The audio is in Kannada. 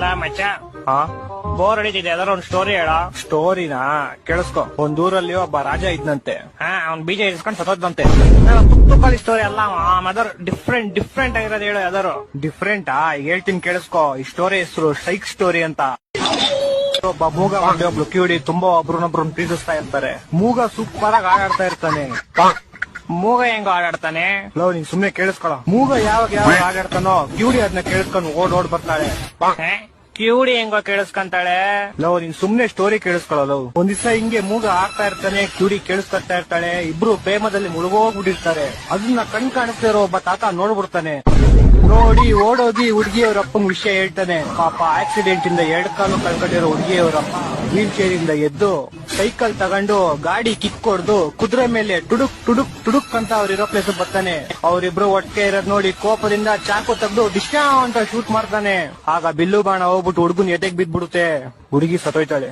ಲಾ ಮಚ್ಚ, ಹಾ ಬೋರ್ ಹೊಡಿತಿದೆ, ಯಾವ್ದಾರ ಒಂದ್ ಸ್ಟೋರಿ ಹೇಳ. ಸ್ಟೋರಿನಾ? ಕೇಳಿಸ್ಕೊ. ಒಂದೂರಲ್ಲಿ ಒಬ್ಬ ರಾಜ ಇದ್ನಂತೆ. ಅವ್ನ್ ಬೀಜ ಇಸ್ಕೊಂಡ್ ಸತ್ತೋದ್ನಂತೆ. ತುಕ್ಕಳಿ ಸ್ಟೋರಿ ಅಲ್ಲ, ಅದರ ಡಿಫ್ರೆಂಟ್ ಆಗಿರೋದು ಹೇಳು ಯಾವ್ದಾರು. ಡಿಫ್ರೆಂಟಾ? ಹೇಳ್ತೀನಿ ಕೇಳಿಸ್ಕೊ. ಈ ಸ್ಟೋರಿ ಹೆಸರು ಸೈಕ್ ಸ್ಟೋರಿ ಅಂತ. ಒಬ್ಬ ಮೂಗ ಮಾಡಿ ಒಬ್ಳು ಕಿವಿಡಿ ತುಂಬಾ ಒಬ್ರನ್ನೊಬ್ರನ್ನ ಪ್ರೀತಿಸ್ತಾ ಇರ್ತಾರೆ. ಮೂಗ ಸೂಪರ್ ಆಗಿ ಆಡಾಡ್ತಾ ಇರ್ತಾನೆ. ಮೂಗ ಹೆಂಗ ಆಡಾಡ್ತಾನೆ? ಲವ್, ನೀನ್ ಸುಮ್ನೆ ಕೇಳಿಸ್ಕೊಳ. ಮೂಗ ಯಾವಾಗ ಆಡಾಡ್ತಾನೋ ಕಿವಿಡಿ ಅದನ್ನ ಕೇಳಿಸ್ಕೊಂಡು ಓಡ್ ಬರ್ತಾಳೆ. ಕಿವುಡಿ ಹೆಂಗೋ ಕೇಳಿಸ್ಕೊಂತಾಳೆ? ಲವ್, ನೀನ್ ಸುಮ್ನೆ ಸ್ಟೋರಿ ಕೇಳಿಸ್ಕೊಳ. ಲವ್, ಒಂದ್ ದಿವಸ ಹಿಂಗೆ ಮೂಗ ಆಗ್ತಾ ಇರ್ತಾನೆ, ಕಿವಿಡಿ ಕೇಳಿಸ್ಕೊತಾ ಇರ್ತಾಳೆ. ಇಬ್ರು ಪ್ರೇಮದಲ್ಲಿ ಮುಳುಗೋಗ್ಬಿಟ್ಟಿರ್ತಾರೆ. ಅದನ್ನ ಕಾಣಿಸ್ತಾ ಇರೋ ಒಬ್ಬ ತಾತ ನೋಡ್ಬಿಡ್ತಾನೆ. ನೋಡಿ ಓಡೋಗಿ ಹುಡುಗಿಯವ್ರ ಅಪ್ಪಂಗ್ ವಿಷಯ ಹೇಳ್ತಾನೆ. ಪಾಪ ಆಕ್ಸಿಡೆಂಟ್ ಇಂದ 2 ಕಾಲು ಕಳ್ಕೊಂಡಿರೋ ಹುಡುಗಿಯವರಪ್ಪ ವೀಲ್ ಚೇರ್ ಇಂದ ಎದ್ದು ಸೈಕಲ್ ತಗೊಂಡು ಗಾಡಿ ಕಿಕ್ ಹೊಡ್ದು ಕುದುರೆ ಮೇಲೆ ಟುಡುಕ್ ಟುಡುಕ್ ಟುಡುಕ್ ಅಂತ ಅವ್ರಿರೋ ಪ್ಲೇಸ್ ಬರ್ತಾನೆ. ಅವ್ರಿಬ್ರು ಒಟ್ಟಿಗೆ ಇರೋದ್ ನೋಡಿ ಕೋಪದಿಂದ ಚಾಕು ತೆಗೆದು ಡಿಶ್ಯಾ ಅಂತ ಶೂಟ್ ಮಾಡ್ತಾನೆ. ಆಗ ಬಿಲ್ಲು ಬಾಣ ಹೋಗ್ಬಿಟ್ಟು ಹುಡುಗನ್ ಎದೆಗ್ ಬಿದ್ಬಿಡುತ್ತೆ. ಹುಡುಗಿ ಸತ್ತೋಯ್ತಾಳೆ.